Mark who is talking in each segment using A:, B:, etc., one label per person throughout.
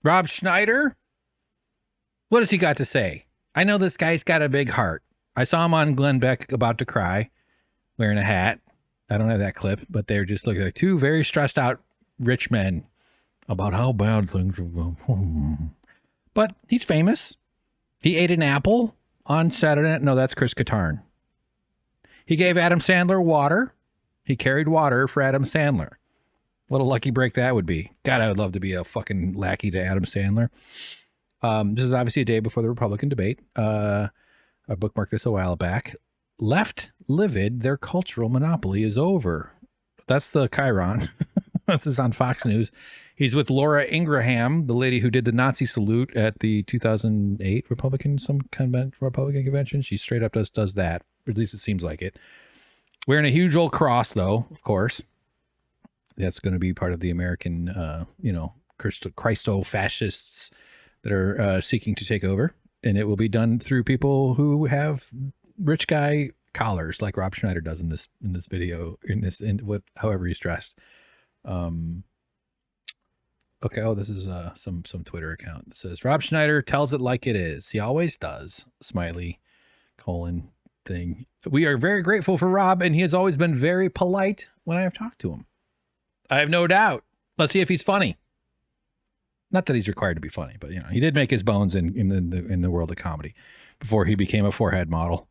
A: Rob Schneider, what has he got to say? I know this guy's got a big heart. I saw him on Glenn Beck about to cry, wearing a hat. I don't have that clip, but they're just looking like two very stressed out rich men about how bad things are going. But he's famous. He ate an apple on Saturday night. No, that's Chris Kattarn. He gave Adam Sandler water. He carried water for Adam Sandler. What a lucky break that would be. God, I would love to be a fucking lackey to Adam Sandler. This is obviously a day before the Republican debate. I bookmarked this a while back. Left livid, their cultural monopoly is over. That's the Chiron. This is on Fox News. He's with Laura Ingraham, the lady who did the Nazi salute at the 2008 Republican convention. She straight up does that. Or at least it seems like it. Wearing a huge old cross, though, of course. That's going to be part of the American, Christo-fascists that are seeking to take over. And it will be done through people who have rich guy collars, like Rob Schneider does in this video, however he's dressed. Okay. Oh, this is some Twitter account that says Rob Schneider tells it like it is. He always does. Smiley colon thing. We are very grateful for Rob, and he has always been very polite when I have talked to him. I have no doubt. Let's see if he's funny. Not that he's required to be funny, but he did make his bones in the world of comedy before he became a forehead model.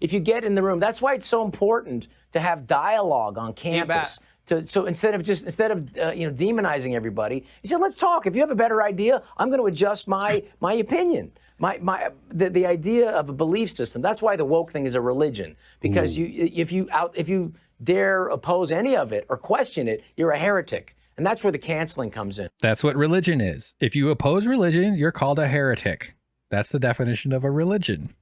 B: If you get in the room, that's why it's so important to have dialogue on campus. So instead of demonizing everybody, you said, let's talk. If you have a better idea, I'm going to adjust my opinion. The idea of a belief system. That's why the woke thing is a religion, because if you dare oppose any of it or question it, you're a heretic. And that's where the canceling comes in.
A: That's what religion is. If you oppose religion, you're called a heretic. That's the definition of a religion.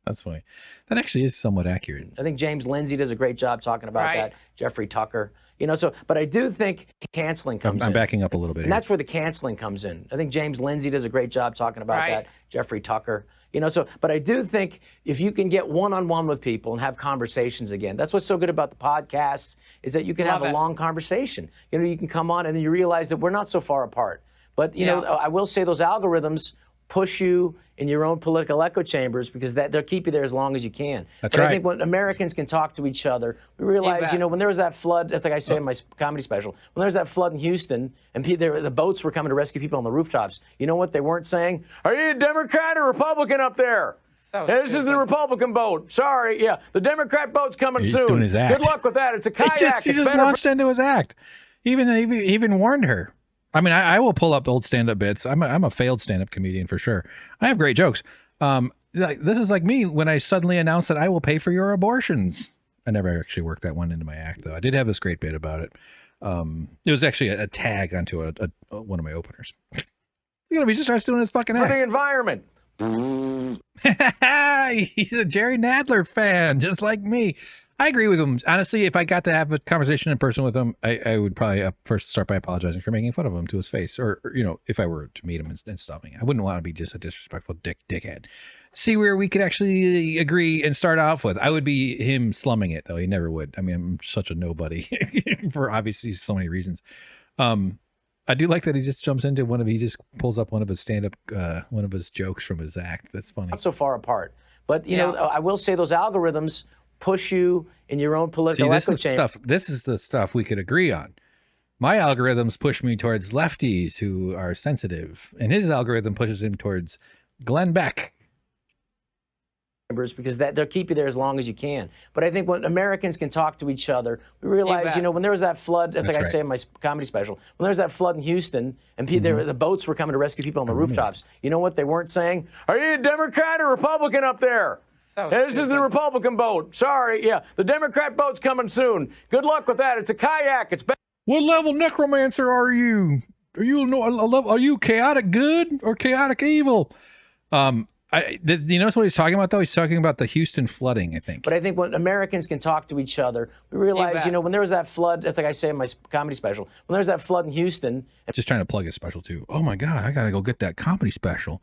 A: That's funny. That actually is somewhat accurate.
B: I think James Lindsay does a great job talking about that. Jeffrey Tucker. But I do think canceling comes in.
A: I'm backing up a little bit.
B: And that's where the canceling comes in. I think James Lindsay does a great job talking about that. Jeffrey Tucker. But I do think if you can get one-on-one with people and have conversations again, that's what's so good about the podcasts, is that you can have a long conversation. You can come on and then you realize that we're not so far apart. But, I will say those algorithms push you in your own political echo chambers because they'll keep you there as long as you can.
A: That's right.
B: I think when Americans can talk to each other, we realize, when there was that flood, that's like I say in my comedy special, when there was that flood in Houston and the boats were coming to rescue people on the rooftops, you know what they weren't saying? Are you a Democrat or Republican up there? This is the Republican boat. Sorry, the Democrat boat's coming soon.
A: Doing his act.
B: Good luck with that. It's a kayak.
A: He just launched into his act. He even warned her. I mean, I will pull up old stand-up bits. I'm a failed stand-up comedian for sure. I have great jokes. This is like me when I suddenly announced that I will pay for your abortions. I never actually worked that one into my act, though. I did have this great bit about it. It was actually a tag onto one of my openers. He just starts doing his fucking act.
B: For the environment.
A: He's a Jerry Nadler fan, just like me. I agree with him. Honestly, if I got to have a conversation in person with him, I would probably first start by apologizing for making fun of him to his face. Or if I were to meet him and stuffing. I wouldn't want to be just a disrespectful dickhead. See where we could actually agree and start off with. I would be him slumming it, though. He never would. I mean, I'm such a nobody for obviously so many reasons. I do like that he just jumps into he just pulls up one of his stand-up, one of his jokes from his act. That's funny.
B: Not so far apart. But, I will say those algorithms push you in your own political echo chamber.
A: This is the stuff we could agree on. My algorithms push me towards lefties who are sensitive, and his algorithm pushes him towards Glenn Beck.
B: Because they'll keep you there as long as you can. But I think when Americans can talk to each other, we realize, when there was that flood, that's like I say in my comedy special, when there was that flood in Houston and the boats were coming to rescue people on the rooftops, you know what they weren't saying? Are you a Democrat or Republican up there? This is the Republican boat. Sorry, the Democrat boat's coming soon. Good luck with that. It's a kayak.
A: What level necromancer are you? Are you chaotic good or chaotic evil? You notice what he's talking about, though? He's talking about the Houston flooding, I think.
B: But I think when Americans can talk to each other, we realize, when there was that flood, that's like I say in my comedy special, when there was that flood in Houston.
A: Just trying to plug his special, too. Oh, my God, I got to go get that comedy special.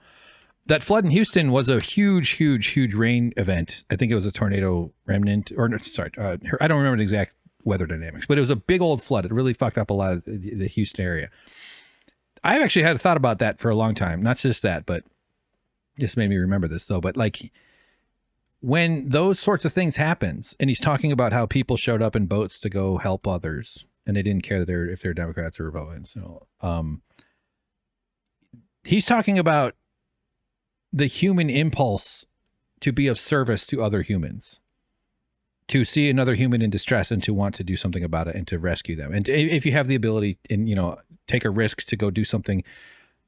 A: That flood in Houston was a huge, huge, huge rain event. I think it was a tornado remnant, I don't remember the exact weather dynamics, but it was a big old flood. It really fucked up a lot of the Houston area. I've actually had a thought about that for a long time. Not just that, but this made me remember this though. But like when those sorts of things happens, and he's talking about how people showed up in boats to go help others, and they didn't care if they're Democrats or Republicans. So, he's talking about the human impulse to be of service to other humans, to see another human in distress and to want to do something about it and to rescue them. And if you have the ability and, take a risk to go do something,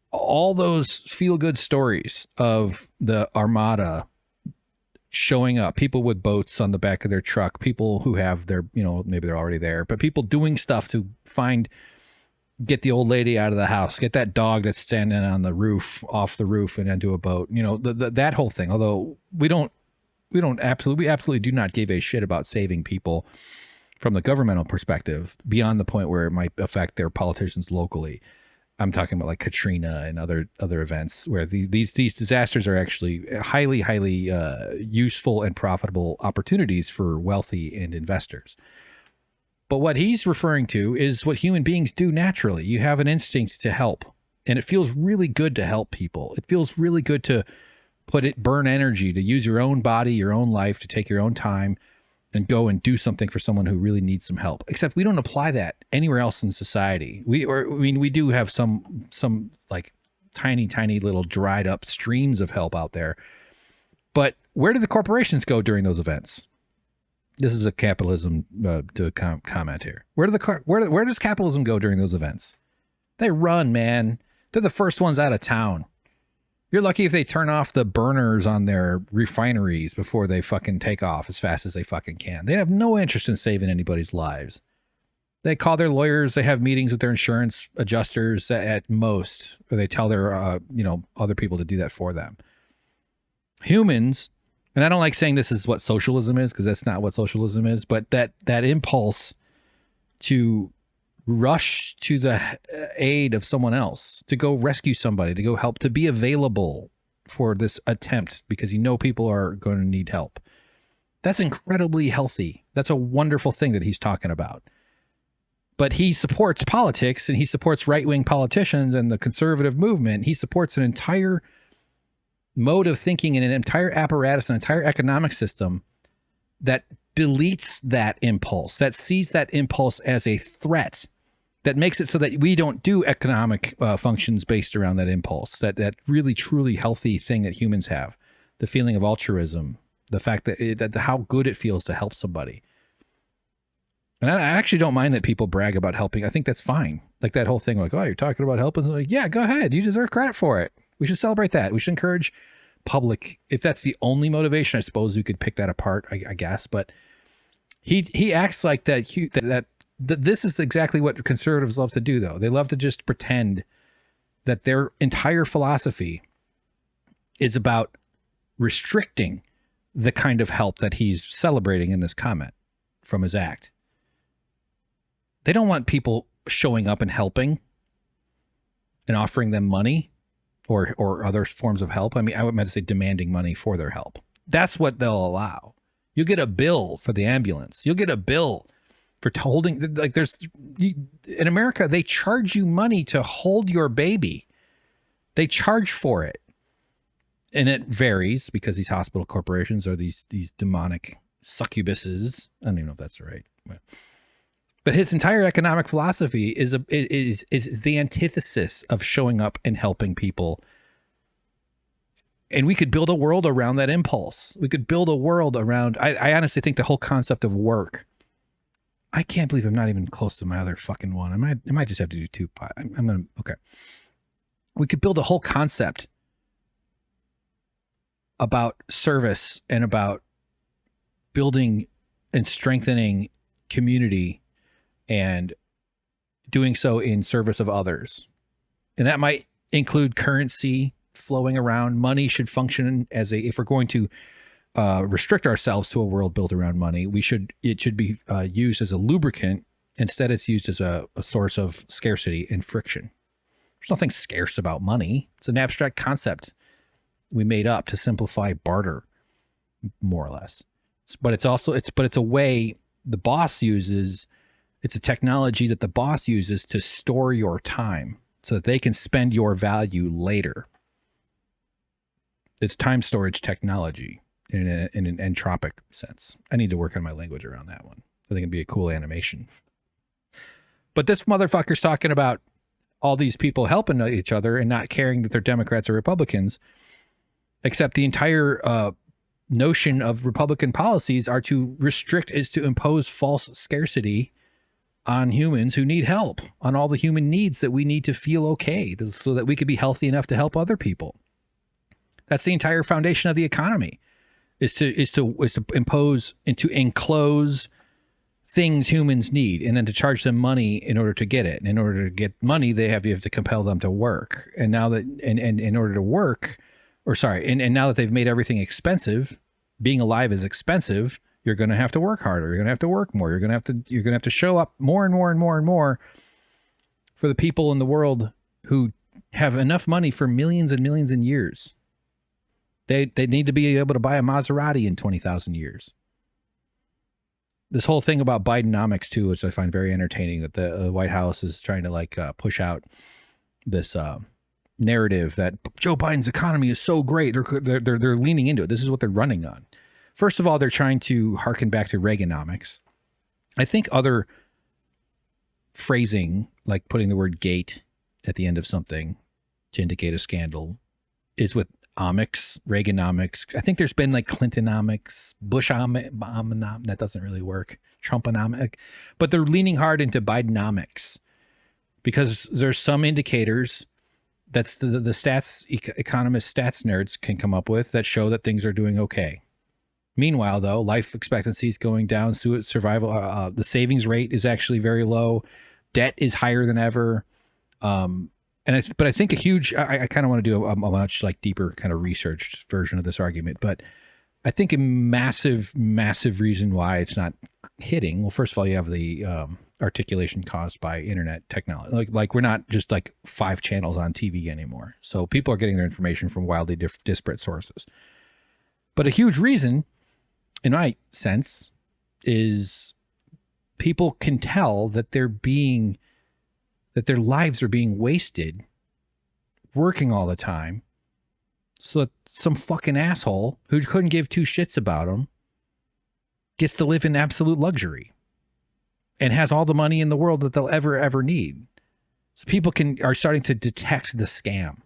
A: all those feel good stories of the Armada showing up, people with boats on the back of their truck, people who have their, maybe they're already there, but people doing stuff to get the old lady out of the house, get that dog that's standing on the roof, off the roof and into a boat, that whole thing. Although we absolutely do not give a shit about saving people from the governmental perspective beyond the point where it might affect their politicians locally. I'm talking about like Katrina and other events where these disasters are actually highly useful and profitable opportunities for wealthy and investors. But what he's referring to is what human beings do naturally. You have an instinct to help, and it feels really good to help people. It feels really good to burn energy, to use your own body, your own life, to take your own time and go and do something for someone who really needs some help. Except we don't apply that anywhere else in society. We do have some like tiny little dried up streams of help out there. But where do the corporations go during those events? This is a capitalism comment here. Where does capitalism go during those events? They run, man. They're the first ones out of town. You're lucky if they turn off the burners on their refineries before they fucking take off as fast as they fucking can. They have no interest in saving anybody's lives. They call their lawyers. They have meetings with their insurance adjusters at most, or they tell their, other people to do that for them. Humans, and I don't like saying this is what socialism is because that's not what socialism is, but that impulse to rush to the aid of someone else, to go rescue somebody, to go help, to be available for this attempt because people are going to need help. That's incredibly healthy. That's a wonderful thing that he's talking about. But he supports politics and he supports right-wing politicians and the conservative movement. He supports an entire mode of thinking and an entire apparatus, an entire economic system that deletes that impulse, that sees that impulse as a threat, that makes it so that we don't do economic functions based around that impulse, that really, truly healthy thing that humans have, the feeling of altruism, the fact that how good it feels to help somebody. And I actually don't mind that people brag about helping. I think that's fine. Like that whole thing, like, oh, you're talking about helping. Like, yeah, go ahead. You deserve credit for it. We should celebrate that. We should encourage public. If that's the only motivation, I suppose we could pick that apart, I guess. But he acts like that this is exactly what conservatives love to do, though. They love to just pretend that their entire philosophy is about restricting the kind of help that he's celebrating in this comment from his act. They don't want people showing up and helping and offering them money or other forms of help. I mean, I would meant to say demanding money for their help. That's what they'll allow. You'll get a bill for the ambulance. You'll get a bill for holding, like in America, they charge you money to hold your baby. They charge for it. And it varies because these hospital corporations are these demonic succubuses. I don't even know if that's right. But his entire economic philosophy is the antithesis of showing up and helping people. And we could build a world around that impulse. We could build a world around, I honestly think the whole concept of work. I can't believe I'm not even close to my other fucking one. I might just have to do two. Okay. We could build a whole concept about service and about building and strengthening community and doing so in service of others. And that might include currency flowing around. Money should function as if we're going to restrict ourselves to a world built around money, it should be used as a lubricant. Instead, it's used as a source of scarcity and friction. There's nothing scarce about money. It's an abstract concept we made up to simplify barter, more or less. But it's a way the boss uses. It's a technology that the boss uses to store your time. so that they can spend your value later. It's time storage technology in an entropic sense. I need to work on my language around that one. I think it'd be a cool animation. But this motherfucker's talking about all these people helping each other and not caring that they're Democrats or Republicans, except the entire notion of Republican policies are to restrict, is to impose false scarcity on humans who need help, on all the human needs that we need to feel okay, so that we could be healthy enough to help other people. That's the entire foundation of the economy, is to impose and to enclose things humans need, and then to charge them money in order to get it. And in order to get money, you have to compel them to work. And now that, and in order to work, and now that they've made everything expensive, being alive is expensive. You're going to have to work harder. You're going to have to work more. You're going to have to show up more and more and more and more for the people in the world who have enough money for millions and millions of years. They need to be able to buy a Maserati in 20,000 years. This whole thing about Bidenomics too, which I find very entertaining, that the White House is trying to push out this narrative that Joe Biden's economy is so great. They're leaning into it. This is what they're running on. First of all, they're trying to harken back to Reaganomics. I think other phrasing, like putting the word gate at the end of something to indicate a scandal, is with omics, Reaganomics. I think there's been like Clintonomics, Bushonomics. That doesn't really work. Trumponomics. But they're leaning hard into Bidenomics because there's some indicators that's the stats, economists, stats nerds can come up with that show that things are doing okay. Meanwhile, though, life expectancy is going down. Survival, the savings rate is actually very low. Debt is higher than ever. But I think I kind of want to do a much deeper kind of researched version of this argument. But I think a massive, massive reason why it's not hitting. Well, first of all, you have the articulation caused by internet technology. Like we're not just 5 channels on TV anymore. So people are getting their information from wildly disparate sources. But a huge reason, in my sense, is people can tell that their lives are being wasted working all the time, so that some fucking asshole who couldn't give 2 shits about them gets to live in absolute luxury and has all the money in the world that they'll ever need. So people are starting to detect the scam.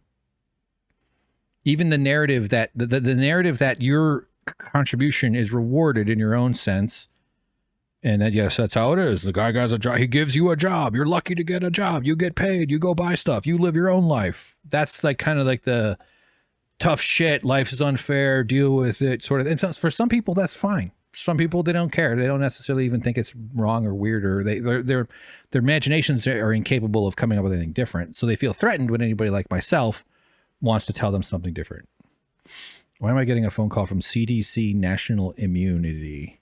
A: Even the narrative that the narrative that your contribution is rewarded in your own sense, and that, yes, that's how it is. The guy has a job. He gives you a job. You're lucky to get a job. You get paid. You go buy stuff. You live your own life. That's kind of the tough shit. Life is unfair. Deal with it sort of. And for some people, that's fine. For some people, they don't care. They don't necessarily even think it's wrong or weird, or their imaginations are incapable of coming up with anything different. So they feel threatened when anybody like myself wants to tell them something different. Why am I getting a phone call from CDC National Immunity?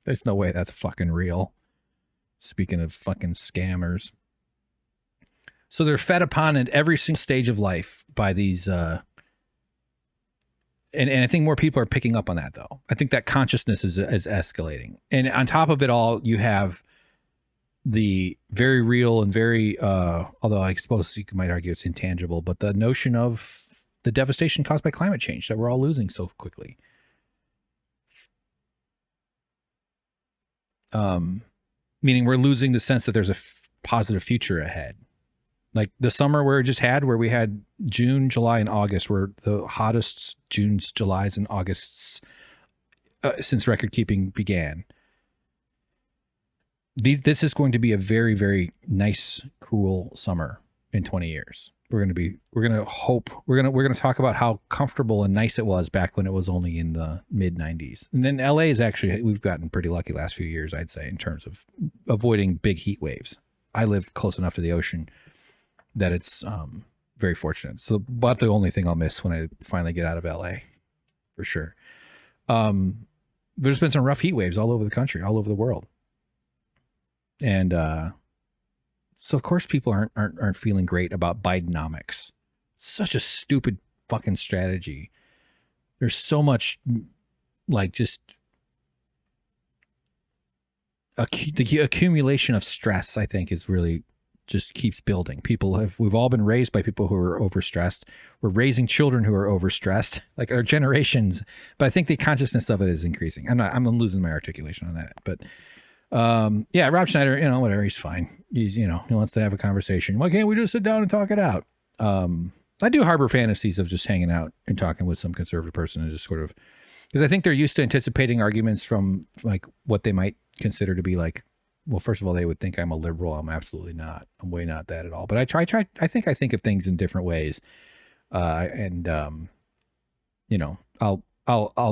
A: There's no way that's fucking real. Speaking of fucking scammers. So they're fed upon at every single stage of life by these, and I think more people are picking up on that, though. I think that consciousness is escalating. And on top of it all, you have the very real and very, although I suppose you might argue it's intangible, but the notion of the devastation caused by climate change that we're all losing so quickly. Meaning we're losing the sense that there's a positive future ahead. Like the summer where we had June, July, and August were the hottest Junes, Julys, and Augusts since record keeping began. This is going to be a very, very nice, cool summer in 20 years. We're going to talk about how comfortable and nice it was back when it was only in the mid 90s. And then LA is actually, we've gotten pretty lucky last few years, I'd say, in terms of avoiding big heat waves. I live close enough to the ocean that it's very fortunate. So, but the only thing I'll miss when I finally get out of LA, for sure. There's been some rough heat waves all over the country, all over the world. And, so of course people aren't feeling great about Bidenomics. Such a stupid fucking strategy. There's so much just the accumulation of stress, I think, is really just keeps building. We've all been raised by people who are overstressed. We're raising children who are overstressed, like our generations. But I think the consciousness of it is increasing. I'm losing my articulation on that. But yeah, Rob Schneider, whatever, he's fine. He wants to have a conversation. Why can't we just sit down and talk it out? I do harbor fantasies of just hanging out and talking with some conservative person and just sort of, because I think they're used to anticipating arguments from like what they might consider to be like, well, first of all, they would think I'm a liberal. I'm absolutely not. I'm way not that at all. But I think of things in different ways. I'll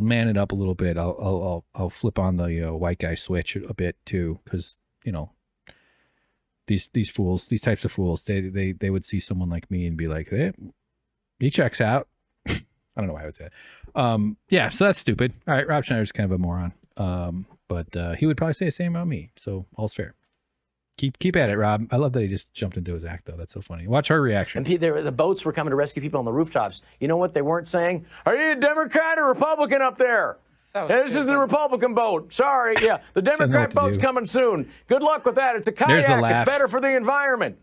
A: man it up a little bit. I'll flip on the white guy switch a bit too. Cause these types of fools, they would see someone like me and be like, hey, he checks out. I don't know why I would say it. Yeah, so that's stupid. All right, Rob Schneider's kind of a moron. But he would probably say the same about me. So all's fair. Keep at it, Rob. I love that he just jumped into his act, though. That's so funny. Watch her reaction.
B: And the boats were coming to rescue people on the rooftops. You know what they weren't saying? Are you a Democrat or Republican up there? This is the Republican boat. Sorry, yeah. The Democrat boat's coming soon. Good luck with that. It's a kayak. It's better for the environment.